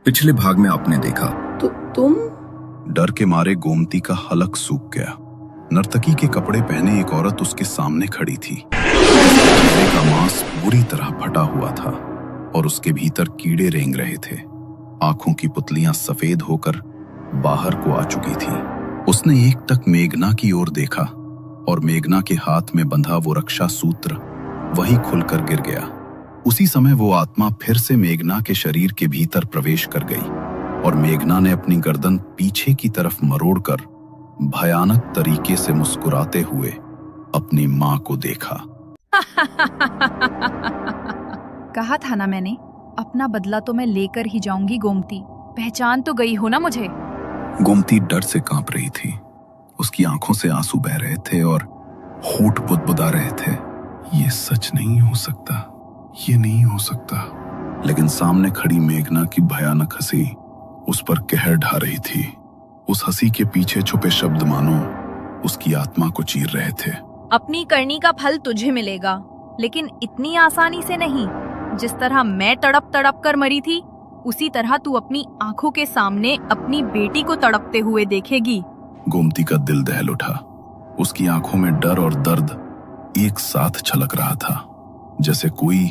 पिछले भाग में आपने देखा। तो तुम? डर के मारे गोमती का हलक सूख गया। नर्तकी के कपड़े पहने एक औरत उसके सामने खड़ी थी। चेहरे का मांस बुरी तरह फटा हुआ था और उसके भीतर कीड़े रेंग रहे थे। आंखों की पुतलियां सफेद होकर बाहर को आ चुकी थी। उसने एकटक मेघना की ओर देखा और मेघना के हाथ में बंधा वो रक्षा सूत्र वहीं खुलकर गिर गया। उसी समय वो आत्मा फिर से मेघना के शरीर के भीतर प्रवेश कर गई और मेघना ने अपनी गर्दन पीछे की तरफ मरोड़कर भयानक तरीके से मुस्कुराते हुए अपनी मां को देखा। कहा था ना मैंने, अपना बदला तो मैं लेकर ही जाऊंगी गोमती। पहचान तो गई हो ना मुझे? गोमती डर से कांप रही थी। उसकी आंखों से आंसू बह रहे थे और होंठ बुदबुदा रहे थे। ये सच नहीं हो सकता, ये नहीं हो सकता। लेकिन सामने खड़ी मेघना की भयानक हंसी उस पर कहर ढा रही थी। उस हंसी के पीछे छुपे शब्द मानो उसकी आत्मा को चीर रहे थे। अपनी करनी का फल तुझे मिलेगा, लेकिन इतनी आसानी से नहीं। जिस तरह मैं तड़प तड़प कर मरी थी, उसी तरह तू अपनी आंखों के सामने अपनी बेटी को तड़पते हुए देखेगी। गोमती का दिल दहल उठा। उसकी आंखों में डर और दर्द एक साथ छलक रहा था, जैसे कोई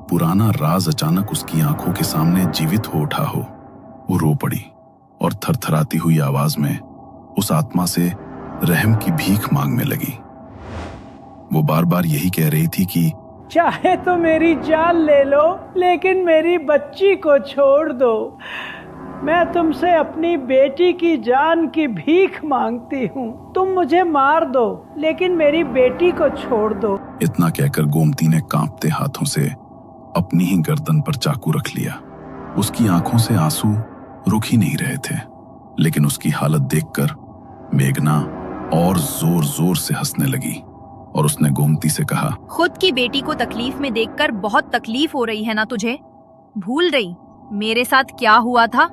पुराना राज अचानक उसकी आंखों के सामने जीवित हो उठा हो। वो रो पड़ी और थरथराती हुई आवाज में उस आत्मा से रहम की भीख मांगने लगी। वो बार बार यही कह रही थी कि चाहे तो मेरी जान ले लो, लेकिन मेरी बच्ची को छोड़ दो। मैं तुमसे अपनी बेटी की जान की भीख मांगती हूँ। तुम मुझे मार दो, लेकिन मेरी बेटी को छोड़ दो। इतना कहकर गोमती ने कांपते हाथों से अपनी ही गर्दन पर चाकू रख लिया। उसकी आंखों से आंसू रुक ही नहीं रहे थे, लेकिन उसकी हालत देखकर मेघना और जोर जोर से हंसने लगी और उसने गोमती से कहा, खुद की बेटी को तकलीफ में देखकर बहुत तकलीफ हो रही है ना तुझे? भूल गई मेरे साथ क्या हुआ था?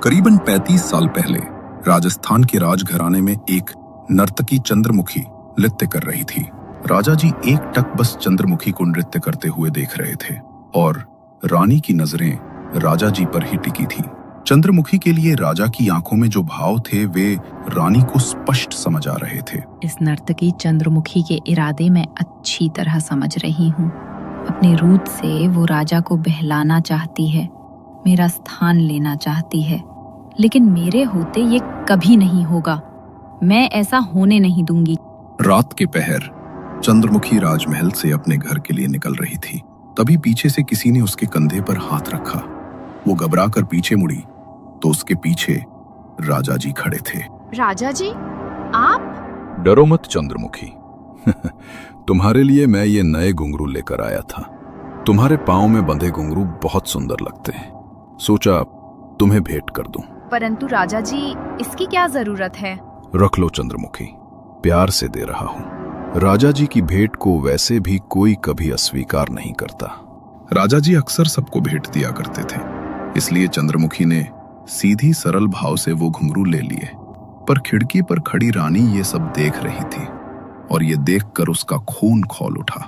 करीबन 35 साल पहले राजस्थान के राजघराने में एक नर्तकी चंद्रमुखी नृत्य कर रही थी। राजा जी एक टक बस चंद्रमुखी को नृत्य करते हुए देख रहे थे और रानी की नजरें राजा जी पर ही टिकी थी। चंद्रमुखी के लिए राजा की आंखों में जो भाव थे वे रानी को स्पष्ट समझ आ रहे थे। इस नर्तकी चंद्रमुखी के इरादे मैं अच्छी तरह समझ रही हूँ। अपने रूप से वो राजा को बहलाना चाहती है, मेरा स्थान लेना चाहती है, लेकिन मेरे होते ये कभी नहीं होगा। मैं ऐसा होने नहीं दूंगी। रात के पहर चंद्रमुखी राजमहल से अपने घर के लिए निकल रही थी। तभी पीछे से किसी ने उसके कंधे पर हाथ रखा। वो घबरा कर पीछे मुड़ी तो उसके पीछे राजा जी खड़े थे। राजा जी, आप? डरो मत चंद्रमुखी। तुम्हारे लिए मैं ये नए घुंघरू लेकर आया था। तुम्हारे पाँव में बंधे घुंघरू बहुत सुंदर लगते हैं, सोचा तुम्हें भेंट कर दूं। परंतु राजा जी, इसकी क्या जरूरत है? रख लो चंद्रमुखी, प्यार से दे रहा हूँ। राजा जी की भेंट को वैसे भी कोई कभी अस्वीकार नहीं करता। राजा जी अक्सर सबको भेंट दिया करते थे, इसलिए चंद्रमुखी ने सीधी सरल भाव से वो घुंघरू ले लिए। पर खिड़की पर खड़ी रानी ये सब देख रही थी और ये देखकर उसका खून खौल उठा।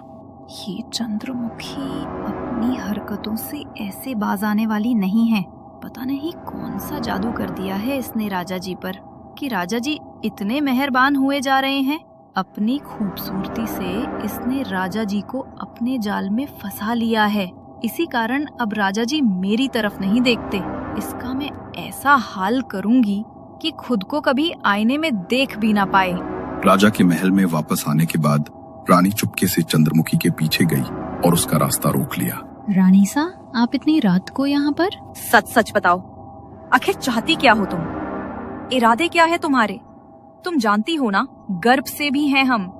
ये चंद्रमुखी अपनी हरकतों से ऐसे बाज आने वाली नहीं है। पता नहीं कौन सा जादू कर दिया है इसने राजा जी पर कि राजा जी इतने मेहरबान हुए जा रहे हैं। अपनी खूबसूरती से इसने राजा जी को अपने जाल में फंसा लिया है। इसी कारण अब राजा जी मेरी तरफ नहीं देखते। इसका मैं ऐसा हाल करूंगी कि खुद को कभी आईने में देख भी ना पाए। राजा के महल में वापस आने के बाद रानी चुपके से चंद्रमुखी के पीछे गई और उसका रास्ता रोक लिया। रानी सा, आप इतनी रात को यहाँ पर? सच सच बताओ, आखिर चाहती क्या हो तुम? इरादे क्या है तुम्हारे? तुम जानती हो ना, गर्भ से भी हैं हम।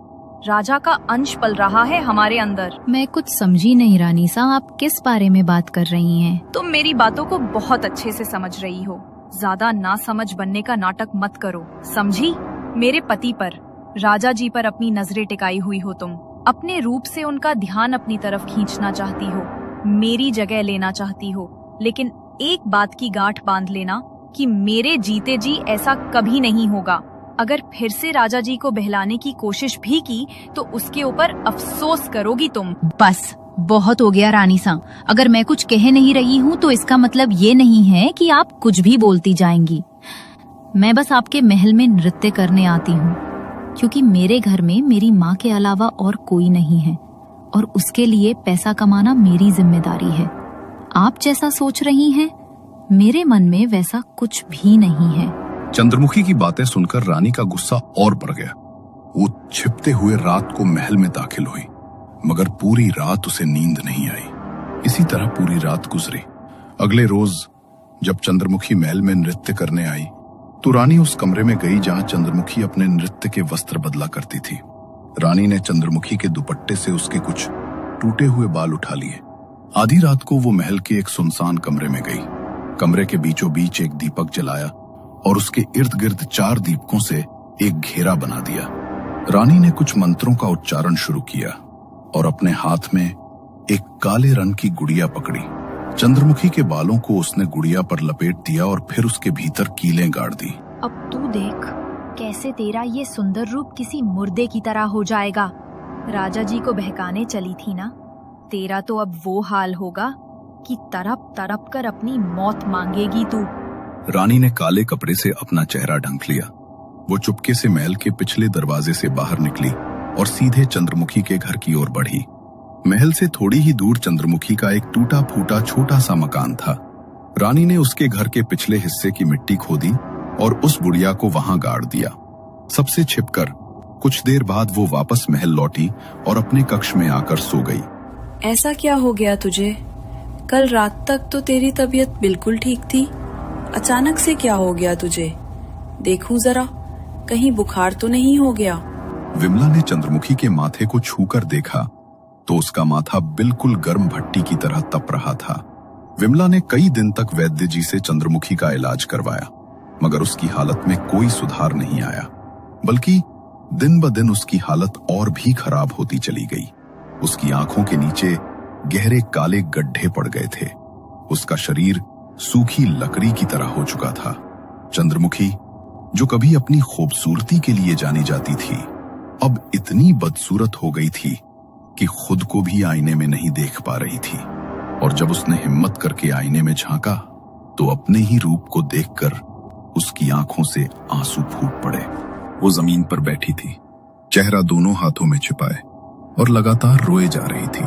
राजा का अंश पल रहा है हमारे अंदर। मैं कुछ समझी नहीं रानी सा, आप किस बारे में बात कर रही हैं? तुम मेरी बातों को बहुत अच्छे से समझ रही हो। ज्यादा ना समझ बनने का नाटक मत करो, समझी? मेरे पति पर, राजा जी पर अपनी नजरें टिकाई हुई हो तुम। अपने रूप से उनका ध्यान अपनी तरफ खींचना चाहती हो, मेरी जगह लेना चाहती हो। लेकिन एक बात की गांठ बांध लेना कि मेरे जीते जी ऐसा कभी नहीं होगा। अगर फिर से राजा जी को बहलाने की कोशिश भी की तो उसके ऊपर अफसोस करोगी तुम। बस बहुत हो गया रानी सा। अगर मैं कुछ कह नहीं रही हूँ तो इसका मतलब ये नहीं है कि आप कुछ भी बोलती जाएंगी। मैं बस आपके महल में नृत्य करने आती हूँ, क्योंकि मेरे घर में मेरी माँ के अलावा और कोई नहीं है और उसके लिए पैसा कमाना मेरी जिम्मेदारी है। आप जैसा सोच रही हैं, मेरे मन में वैसा कुछ भी नहीं है। चंद्रमुखी की बातें सुनकर रानी का गुस्सा और बढ़ गया। वो छिपते हुए रात को महल में दाखिल हुई, मगर पूरी रात उसे नींद नहीं आई। इसी तरह पूरी रात गुजरी। अगले रोज जब चंद्रमुखी महल में नृत्य करने आई तो रानी उस कमरे में गई जहां चंद्रमुखी अपने नृत्य के वस्त्र बदला करती थी। रानी ने चंद्रमुखी के दुपट्टे से उसके कुछ टूटे हुए बाल उठा लिए। आधी रात को वो महल के एक सुनसान कमरे में गई। कमरे के बीचों बीच एक दीपक जलाया और उसके इर्द गिर्द 4 दीपकों से एक घेरा बना दिया। रानी ने कुछ मंत्रों का उच्चारण शुरू किया और अपने हाथ में एक काले रंग की गुड़िया पकड़ी। चंद्रमुखी के बालों को उसने गुड़िया पर लपेट दिया और फिर उसके भीतर कीलें गाड़ दी। अब तू देख कैसे तेरा ये सुंदर रूप किसी मुर्दे की तरह हो जाएगा। राजा जी को बहकाने चली थी ना, तेरा तो अब वो हाल होगा कि तड़प तड़प कर अपनी मौत मांगेगी तू। रानी ने काले कपड़े से अपना चेहरा ढक लिया। वो चुपके से महल के पिछले दरवाजे से बाहर निकली और सीधे चंद्रमुखी के घर की ओर बढ़ी। महल से थोड़ी ही दूर चंद्रमुखी का एक टूटा फूटा छोटा सा मकान था। रानी ने उसके घर के पिछले हिस्से की मिट्टी खोदी और उस बुढ़िया को वहां गाड़ दिया। सबसे छिपकर कुछ देर बाद वो वापस महल लौटी और अपने कक्ष में आकर सो गई। ऐसा क्या हो गया तुझे? कल रात तक तो तेरी तबीयत बिल्कुल ठीक थी, अचानक से क्या हो गया तुझे? देखूं जरा, कहीं बुखार तो नहीं हो गया? विमला ने चंद्रमुखी के माथे को छूकर देखा तो उसका माथा बिल्कुल गर्म भट्टी की तरह तप रहा था। विमला ने कई दिन तक वैद्य जी से चंद्रमुखी का इलाज करवाया, मगर उसकी हालत में कोई सुधार नहीं आया, बल्कि दिन ब दिन उसकी हालत और भी खराब होती चली गई। उसकी आंखों के नीचे गहरे काले गड्ढे पड़ गए थे। उसका शरीर सूखी लकड़ी की तरह हो चुका था। चंद्रमुखी, जो कभी अपनी खूबसूरती के लिए जानी जाती थी, अब इतनी बदसूरत हो गई थी कि खुद को भी आईने में नहीं देख पा रही थी। और जब उसने हिम्मत करके आईने में झांका तो अपने ही रूप को देखकर उसकी आंखों से आंसू फूट पड़े। वो जमीन पर बैठी थी, चेहरा दोनों हाथों में छिपाए, और लगातार रोए जा रही थी।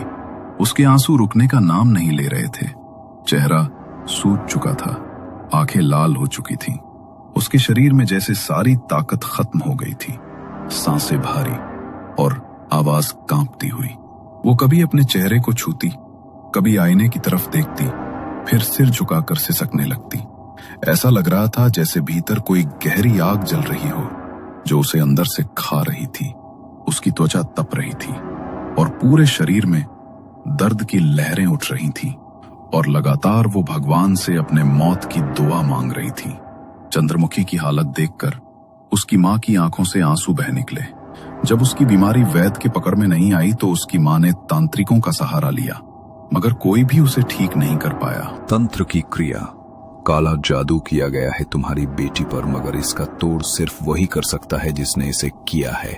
उसके आंसू रुकने का नाम नहीं ले रहे थे। चेहरा सूज चुका था, आंखें लाल हो चुकी थीं। उसके शरीर में जैसे सारी ताकत खत्म हो गई थी। सांसें भारी और आवाज कांपती हुई। वो कभी अपने चेहरे को छूती, कभी आईने की तरफ देखती, फिर सिर झुकाकर सिसकने लगती। ऐसा लग रहा था जैसे भीतर कोई गहरी आग जल रही हो जो उसे अंदर से खा रही थी। उसकी त्वचा तप रही थी और पूरे शरीर में दर्द की लहरें उठ रही थीं और लगातार वो भगवान से अपने मौत की दुआ मांग रही थी। चंद्रमुखी की हालत देखकर उसकी मां की आंखों से आंसू बह निकले। जब उसकी बीमारी वैद्य के पकड़ में नहीं आई तो उसकी मां ने तांत्रिकों का सहारा लिया, मगर कोई भी उसे ठीक नहीं कर पाया। तंत्र की क्रिया, काला जादू किया गया है तुम्हारी बेटी पर, मगर इसका तोड़ सिर्फ वही कर सकता है जिसने इसे किया है।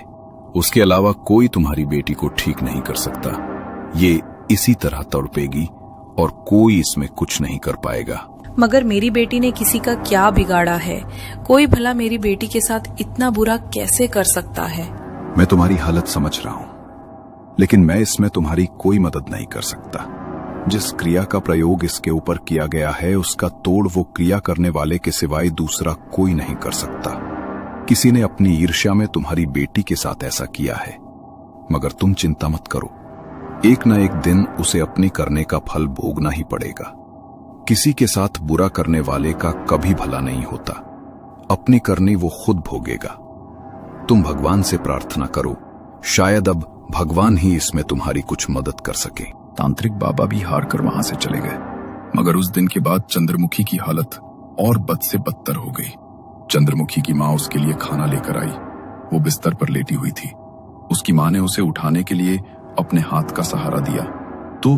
उसके अलावा कोई तुम्हारी बेटी को ठीक नहीं कर सकता। ये इसी तरह तड़पेगी और कोई इसमें कुछ नहीं कर पाएगा। मगर मेरी बेटी ने किसी का क्या बिगाड़ा है? कोई भला मेरी बेटी के साथ इतना बुरा कैसे कर सकता है? मैं तुम्हारी हालत समझ रहा हूं, लेकिन मैं इसमें तुम्हारी कोई मदद नहीं कर सकता। जिस क्रिया का प्रयोग इसके ऊपर किया गया है उसका तोड़ वो क्रिया करने वाले के सिवाय दूसरा कोई नहीं कर सकता। किसी ने अपनी ईर्ष्या में तुम्हारी बेटी के साथ ऐसा किया है, मगर तुम चिंता मत करो, एक न एक दिन उसे अपनी करने का फल भोगना ही पड़ेगा। किसी के साथ बुरा करने वाले का कभी भला नहीं होता, अपनी करनी वो खुद भोगेगा। तुम भगवान से प्रार्थना करो, शायद अब भगवान ही इसमें तुम्हारी कुछ मदद कर सके। तांत्रिक बाबा भी हार कर वहां से चले गए, मगर उस दिन के बाद चंद्रमुखी की हालत और बद से बदतर हो गई। चंद्रमुखी की मां उसके लिए खाना लेकर आई। वो बिस्तर पर लेटी हुई थी। उसकी मां ने उसे उठाने के लिए अपने हाथ का सहारा दिया तो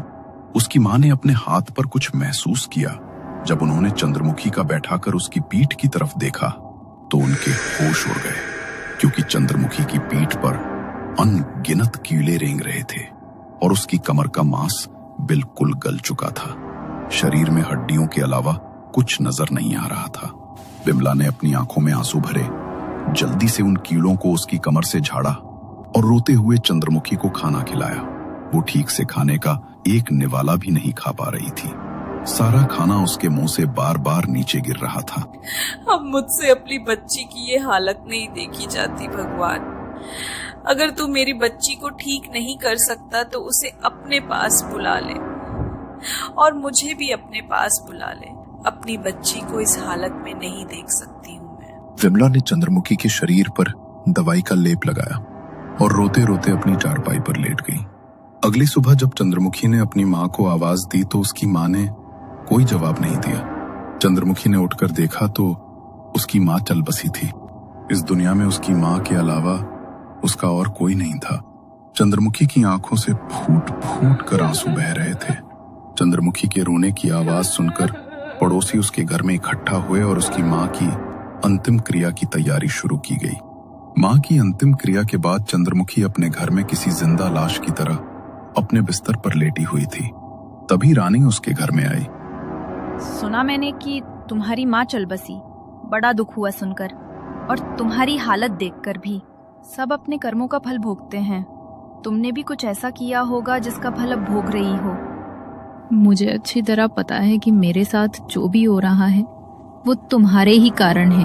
उसकी मां ने अपने हाथ पर कुछ महसूस किया। जब उन्होंने चंद्रमुखी का बैठाकर उसकी पीठ की तरफ देखा तो उनके होश उड़ गए, क्योंकि चंद्रमुखी की पीठ पर अनगिनत कीड़े रेंग रहे थे और उसकी कमर का मांस बिल्कुल गल चुका था। शरीर में हड्डियों के अलावा कुछ नजर नहीं आ रहा था। बिमला ने अपनी आंखों में आंसू भरे, जल्दी से उन कीड़ों को उसकी कमर से झाड़ा और रोते हुए चंद्रमुखी को खाना खिलाया। वो ठीक से खाने का एक निवाला भी नहीं खा पा रही थी। सारा खाना उसके मुंह से बार बार नीचे गिर रहा था। अब मुझसे अपनी बच्ची की ये हालत नहीं देखी जाती भगवान। अगर तू मेरी बच्ची को ठीक नहीं कर सकता तो उसे अपने पास बुला ले और मुझे भी अपने पास बुला ले। अपनी बच्ची को इस हालत में नहीं देख सकती हूँ मैं। विमला ने चंद्रमुखी के शरीर पर दवाई का लेप लगाया और रोते रोते अपनी चारपाई पर लेट गई। अगली सुबह जब चंद्रमुखी ने अपनी माँ को आवाज दी तो उसकी माँ ने कोई जवाब नहीं दिया। चंद्रमुखी ने उठकर देखा तो उसकी माँ चल बसी थी। इस दुनिया में उसकी माँ के अलावा उसका और कोई नहीं था। चंद्रमुखी की आंखों से फूट फूट कर आंसू बह रहे थे। चंद्रमुखी के रोने की आवाज सुनकर पड़ोसी उसके घर में इकट्ठा हुए और उसकी माँ की अंतिम क्रिया की तैयारी शुरू की गई। माँ की अंतिम क्रिया के बाद चंद्रमुखी अपने घर में किसी जिंदा लाश की तरह अपने बिस्तर पर लेटी हुई थी। तभी रानी उसके घर में आई। सुना मैंने कि तुम्हारी माँ चल बसी। बड़ा दुख हुआ सुनकर, और तुम्हारी हालत देखकर भी। सब अपने कर्मों का फल भोगते हैं। तुमने भी कुछ ऐसा किया होगा जिसका फल अब भोग रही हो। मुझे अच्छी तरह पता है कि मेरे साथ जो भी हो रहा है वो तुम्हारे ही कारण है।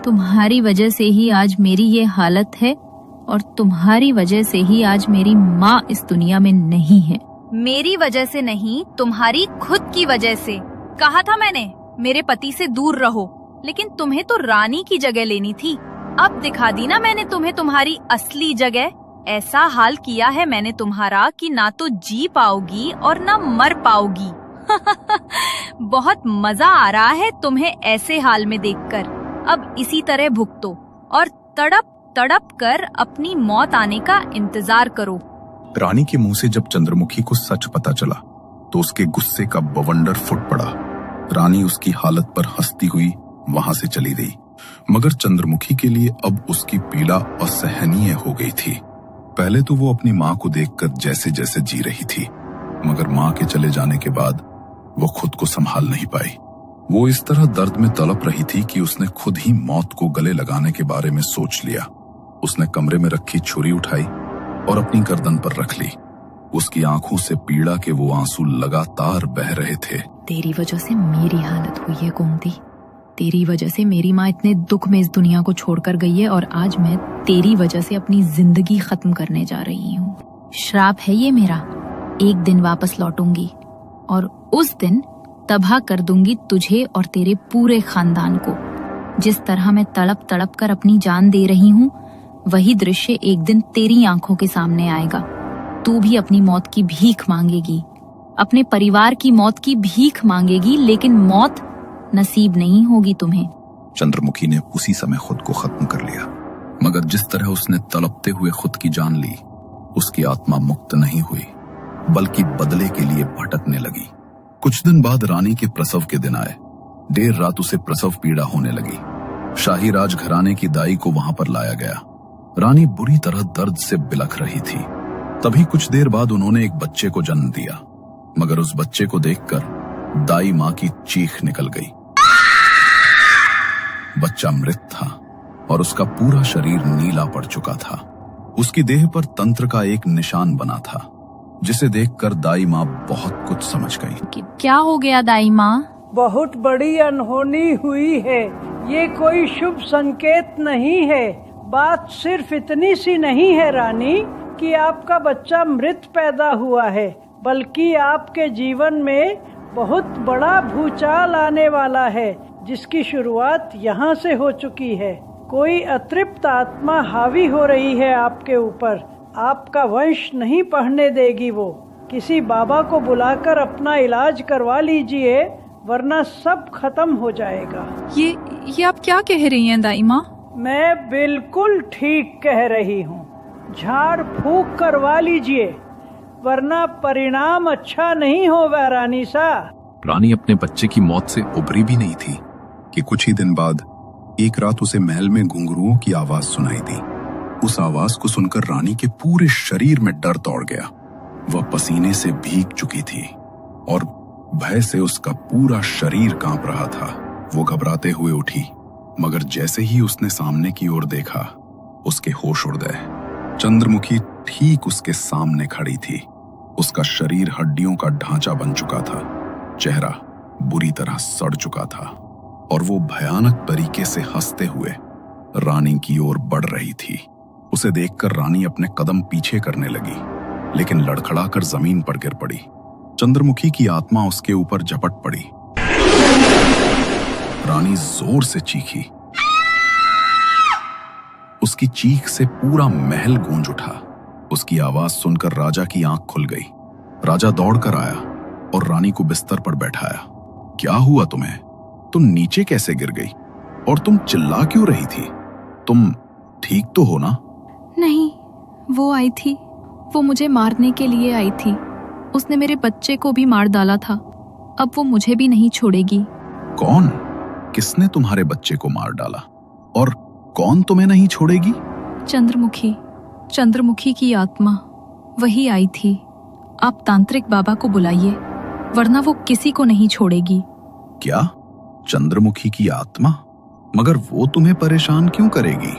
तुम्हारी वजह से ही आज मेरी ये हालत है और तुम्हारी वजह से ही आज मेरी माँ इस दुनिया में नहीं है। मेरी वजह से नहीं, तुम्हारी खुद की वजह से। कहा था मैंने मेरे पति से दूर रहो, लेकिन तुम्हें तो रानी की जगह लेनी थी। अब दिखा दी ना मैंने तुम्हें तुम्हारी असली जगह। ऐसा हाल किया है मैंने तुम्हारा कि ना तो जी पाओगी और ना मर पाओगी। बहुत मजा आ रहा है तुम्हें ऐसे हाल में देखकर। अब इसी तरह भुगतो और तड़प तड़प कर अपनी मौत आने का इंतजार करो। रानी के मुंह से जब चंद्रमुखी को सच पता चला तो उसके गुस्से का बवंडर फुट पड़ा। रानी उसकी हालत पर हंसती हुई वहां से चली गई, मगर चंद्रमुखी के लिए अब उसकी पीड़ा असहनीय हो गई थी। पहले तो वो अपनी माँ को देखकर जैसे जैसे जी रही थी, मगर माँ के चले जाने के बाद वो खुद को संभाल नहीं पाई। वो इस तरह दर्द में तड़प रही थी कि उसने खुद ही मौत को गले लगाने के बारे में सोच लिया। उसने कमरे में रखी छुरी उठाई और अपनी गर्दन पर रख ली। उसकी आंखों से पीड़ा के वो आंसू लगातार बह रहे थे। तेरी वजह से मेरी हालत हुई है गोमती। तेरी वजह से मेरी माँ इतने दुख में इस दुनिया को छोड़कर गई है और आज मैं तेरी वजह से अपनी जिंदगी खत्म करने जा रही हूँ। श्राप है ये मेरा। एक दिन वापस लौटूंगी और उस दिन तबाह कर दूंगी तुझे और तेरे पूरे खानदान को। जिस तरह मैं तड़प तड़प कर अपनी जान दे रही हूँ, वही दृश्य एक दिन तेरी आंखों के सामने आएगा। तू भी अपनी मौत की भीख मांगेगी, अपने परिवार की मौत की भीख मांगेगी, लेकिन मौत नसीब नहीं होगी तुम्हें। चंद्रमुखी ने उसी समय खुद को खत्म कर लिया, मगर जिस तरह उसने तड़पते हुए खुद की जान ली, उसकी आत्मा मुक्त नहीं हुई, बल्कि बदले के लिए भटकने लगी। कुछ दिन बाद रानी के प्रसव के दिन आए। देर रात उसे प्रसव पीड़ा होने लगी। शाही राजघराने की दाई को वहां पर लाया गया। रानी बुरी तरह दर्द से बिलख रही थी। तभी कुछ देर बाद उन्होंने एक बच्चे को जन्म दिया, मगर उस बच्चे को देखकर दाई माँ की चीख निकल गई। बच्चा मृत था और उसका पूरा शरीर नीला पड़ चुका था। उसकी देह पर तंत्र का एक निशान बना था, जिसे देखकर दाई माँ बहुत कुछ समझ गई। क्या हो गया दाई माँ? बहुत बड़ी अनहोनी हुई है। ये कोई शुभ संकेत नहीं है। बात सिर्फ इतनी सी नहीं है रानी कि आपका बच्चा मृत पैदा हुआ है, बल्कि आपके जीवन में बहुत बड़ा भूचाल आने वाला है, जिसकी शुरुआत यहाँ से हो चुकी है। कोई अतृप्त आत्मा हावी हो रही है आपके ऊपर। आपका वंश नहीं बढ़ने देगी वो। किसी बाबा को बुलाकर अपना इलाज करवा लीजिए, वरना सब खत्म हो जाएगा। ये आप क्या कह रही हैं दाई माँ? मैं बिल्कुल ठीक कह रही हूँ। झाड़ फूक करवा लीजिए, वरना परिणाम अच्छा नहीं होगा रानी सा। रानी अपने बच्चे की मौत से उबरी भी नहीं थी कि कुछ ही दिन बाद एक रात उसे महल में घुंघरुओं की आवाज सुनाई दी। उस आवाज को सुनकर रानी के पूरे शरीर में डर दौड़ गया। वह पसीने से भीग चुकी थी और भय से उसका पूरा शरीर कांप रहा था। वो घबराते हुए उठी, मगर जैसे ही उसने सामने की ओर देखा, उसके होश उड़ गए। चंद्रमुखी ठीक उसके सामने खड़ी थी। उसका शरीर हड्डियों का ढांचा बन चुका था, चेहरा बुरी तरह सड़ चुका था और वो भयानक तरीके से हंसते हुए रानी की ओर बढ़ रही थी। उसे देखकर रानी अपने कदम पीछे करने लगी, लेकिन लड़खड़ाकर जमीन पर गिर पड़ी। चंद्रमुखी की आत्मा उसके ऊपर झपट पड़ी। रानी जोर से चीखी। उसकी चीख से पूरा महल गूंज उठा। उसकी आवाज सुनकर राजा की आंख खुल गई। राजा दौड़कर आया और रानी को बिस्तर पर बैठाया। क्या हुआ तुम्हें? तुम नीचे कैसे गिर गई? और तुम चिल्ला क्यों रही थी? तुम ठीक तो हो ना? नहीं, वो आई थी। वो मुझे मारने के लिए आई थी। उसने मेरे बच्चे को भी मार डाला था। अब वो मुझे भी नहीं छोड़ेगी। कौन? किसने तुम्हारे बच्चे को मार डाला? और कौन तुम्हें नहीं छोड़ेगी? चंद्रमुखी, चंद्रमुखी की आत्मा वही आई थी। आप तांत्रिक बाबा को बुलाइए, वरना वो किसी को नहीं छोड़ेगी। क्या? चंद्रमुखी की आत्मा? मगर वो तुम्हें परेशान क्यों करेगी?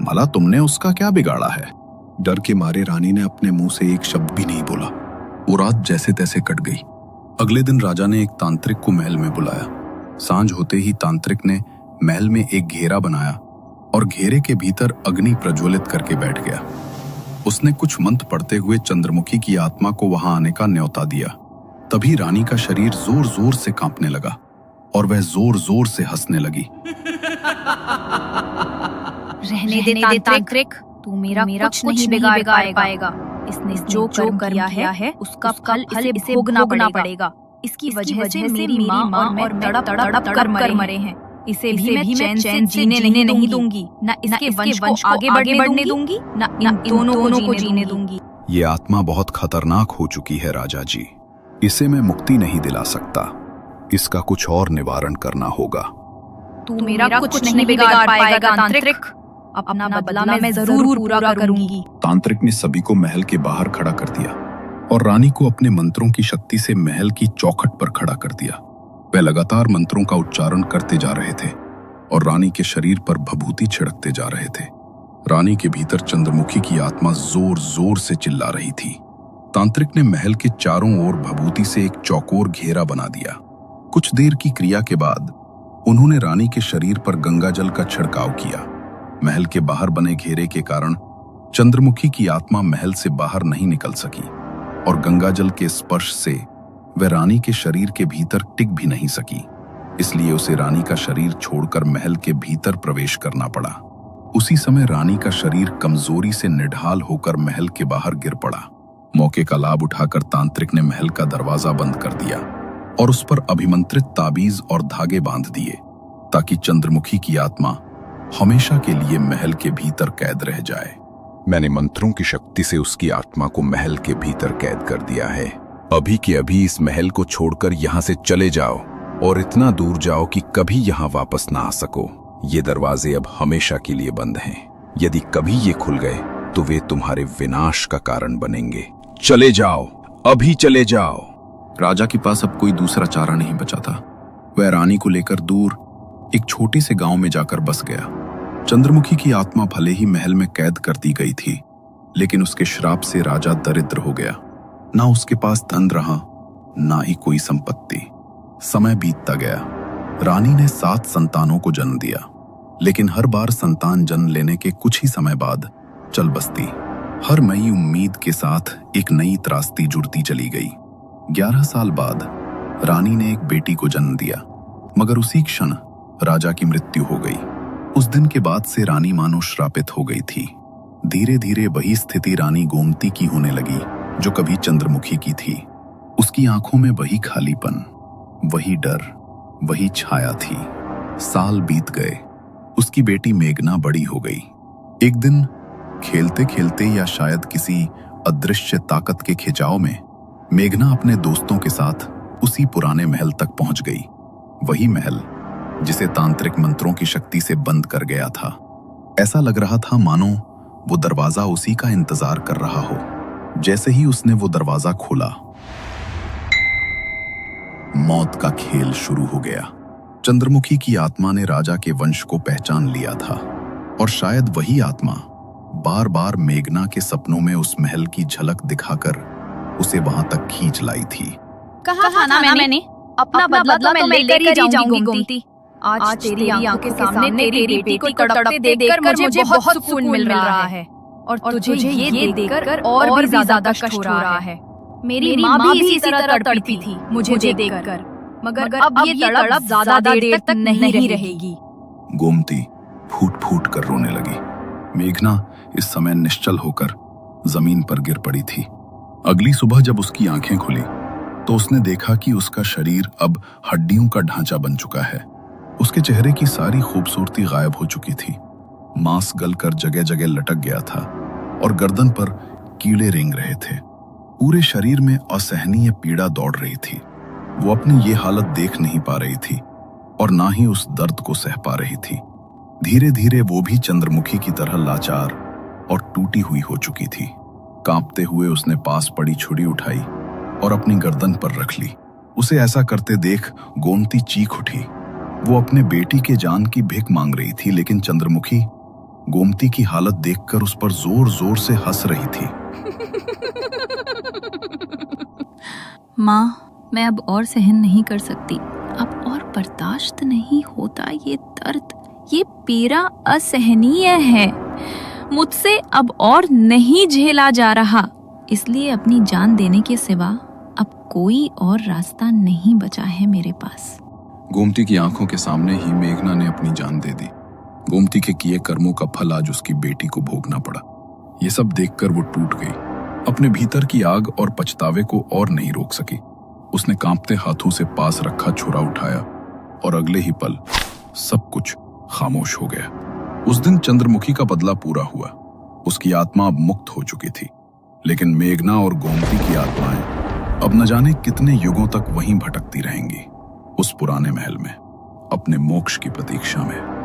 भला तुमने उसका क्या बिगाड़ा है? डर के मारे रानी ने अपने मुंह से एक शब्द भी नहीं बोला। वो रात जैसे तैसे कट गई। अगले दिन राजा ने एक तांत्रिक को महल में बुलाया। सांझ होते ही तांत्रिक ने महल में एक घेरा बनाया और घेरे के भीतर अग्नि प्रज्वलित करके बैठ गया। उसने कुछ मंत्र पढ़ते हुए चंद्रमुखी की आत्मा को वहां आने का न्योता दिया। तभी रानी का शरीर जोर जोर से कांपने लगा और वह जोर जोर से हंसने लगी। रहने दे तांत्रिक, तू मेरा कुछ नहीं बिगाड़ पाएगा। इसने जो कर किया है उसका फल इसे भोगना पड़ेगा। इसकी वजह से मेरी माँ और मैं तड़प कर मरे हैं। इसे भी मैं चैन जीने नहीं दूंगी। न इसके वंश को आगे बढ़ने दूंगी, न इन दोनों को जीने दूंगी। ये आत्मा बहुत खतरनाक हो चुकी है राजा जी। इसे मैं मुक्ति नहीं दिला सकता। इसका कुछ और निवारण करना होगा। तू मेरा कुछ नहीं बिगाड़ पाएगा तांत्रिक। अपना बदला मैं जरूर पूरा करूंगी। तांत्रिक ने सभी को महल के बाहर खड़ा कर दिया और रानी को अपने मंत्रों की शक्ति से महल की चौखट पर खड़ा कर दिया। वे लगातार मंत्रों का उच्चारण करते जा रहे थे और रानी के शरीर पर भभूति छिड़कते जा रहे थे। रानी के भीतर चंद्रमुखी की आत्मा जोर जोर से चिल्ला रही थी। तांत्रिक ने महल के चारों ओर भभूति से एक चौकोर घेरा बना दिया। कुछ देर की क्रिया के बाद उन्होंने रानी के शरीर पर गंगा जल का छिड़काव किया। महल के बाहर बने घेरे के कारण चंद्रमुखी की आत्मा महल से बाहर नहीं निकल सकी और गंगा जल के स्पर्श से वह रानी के शरीर के भीतर टिक भी नहीं सकी। इसलिए उसे रानी का शरीर छोड़कर महल के भीतर प्रवेश करना पड़ा। उसी समय रानी का शरीर कमजोरी से निढाल होकर महल के बाहर गिर पड़ा। मौके का लाभ उठाकर तांत्रिक ने महल का दरवाजा बंद कर दिया और उस पर अभिमंत्रित ताबीज और धागे बांध दिए ताकि चंद्रमुखी की आत्मा हमेशा के लिए महल के भीतर कैद रह जाए। मैंने मंत्रों की शक्ति से उसकी आत्मा को महल के भीतर कैद कर दिया है। अभी के अभी इस महल को छोड़कर यहाँ से चले जाओ और इतना दूर जाओ कि कभी यहाँ वापस ना आ सको। ये दरवाजे अब हमेशा के लिए बंद हैं। यदि कभी ये खुल गए तो वे तुम्हारे विनाश का कारण बनेंगे। चले जाओ, अभी चले जाओ। राजा के पास अब कोई दूसरा चारा नहीं बचा था। वह रानी को लेकर दूर एक छोटे से गांव में जाकर बस गया। चंद्रमुखी की आत्मा भले ही महल में कैद कर दी गई थी, लेकिन उसके श्राप से राजा दरिद्र हो गया। ना उसके पास धन रहा, ना ही कोई संपत्ति। समय बीतता गया। रानी ने 7 संतानों को जन्म दिया, लेकिन हर बार संतान जन्म लेने के कुछ ही समय बाद चल बसती। हर नई उम्मीद के साथ एक नई त्रासदी जुड़ती चली गई। 11 साल बाद रानी ने एक बेटी को जन्म दिया, मगर उसी क्षण राजा की मृत्यु हो गई। उस दिन के बाद से रानी मानो श्रापित हो गई थी। धीरे धीरे वही स्थिति रानी गोमती की होने लगी जो कभी चंद्रमुखी की थी। उसकी आंखों में वही खालीपन, वही डर, वही छाया थी। साल बीत गए। उसकी बेटी मेघना बड़ी हो गई। एक दिन खेलते खेलते या शायद किसी अदृश्य ताकत के खिंचाव में मेघना अपने दोस्तों के साथ उसी पुराने महल तक पहुंच गई। वही महल जिसे तांत्रिक मंत्रों की शक्ति से बंद कर गया था। ऐसा लग रहा था मानो वो दरवाजा उसी का इंतजार कर रहा हो। जैसे ही उसने वो दरवाजा खोला, मौत का खेल शुरू हो गया। चंद्रमुखी की आत्मा ने राजा के वंश को पहचान लिया था और शायद वही आत्मा बार बार मेघना के सपनों में उस महल की झलक दिखाकर उसे वहां तक खींच लाई थी। कहा था ना मैंने अपना बदला तो मैं लेकर ही जाऊंगी गोमती। आज तेरी आंखों के सामने तेरी बेटी को तड़पते देखकर मुझे बहुत सुकून मिल रहा है और तुझे ये देखकर और भी ज्यादा कष्ट हो रहा है। मेरी माँ भी इसी तरह तड़पी थी मुझे देखकर, मगर अब ये तड़प ज्यादा देर तक नहीं रहेगी। गोमती फूट फूट कर रोने लगी। मेघना इस समय निश्चल होकर जमीन पर गिर पड़ी थी। अगली सुबह जब उसकी आंखें खुली तो उसने देखा कि उसका शरीर अब हड्डियों का ढांचा बन चुका है। उसके चेहरे की सारी खूबसूरती गायब हो चुकी थी। मांस गलकर जगह जगह लटक गया था और गर्दन पर कीड़े रेंग रहे थे। पूरे शरीर में असहनीय पीड़ा दौड़ रही थी। वो अपनी ये हालत देख नहीं पा रही थी और ना ही उस दर्द को सह पा रही थी। धीरे धीरे वो भी चंद्रमुखी की तरह लाचार और टूटी हुई हो चुकी थी। कांपते हुए उसने पास पड़ी छुरी उठाई और अपनी गर्दन पर रख ली। उसे ऐसा करते देख गोमती चीख उठी। वो अपने बेटी के जान की भिख मांग रही थी, लेकिन चंद्रमुखी गोमती की हालत देखकर उस पर जोर जोर से हंस रही थी। माँ, मैं अब और सहन नहीं कर सकती। अब और बर्दाश्त नहीं होता। ये दर्द, ये पीड़ा असहनीय है। मुझसे अब और नहीं झेला जा रहा। इसलिए अपनी जान देने के सिवा अब कोई और रास्ता नहीं बचा है मेरे पास। गोमती की आंखों के सामने ही मेघना ने अपनी जान दे दी। गोमती के किए कर्मों का फल आज उसकी बेटी को भोगना पड़ा। ये सब देखकर वो टूट गई। अपने भीतर की आग और पछतावे को और नहीं रोक सकी। उसने कांपते हाथों से पास रखा छुरा उठाया और अगले ही पल सब कुछ खामोश हो गया। उस दिन चंद्रमुखी का बदला पूरा हुआ। उसकी आत्मा अब मुक्त हो चुकी थी, लेकिन मेघना और गोमती की आत्माएं अब न जाने कितने युगों तक वहीं भटकती रहेंगी, उस पुराने महल में, अपने मोक्ष की प्रतीक्षा में।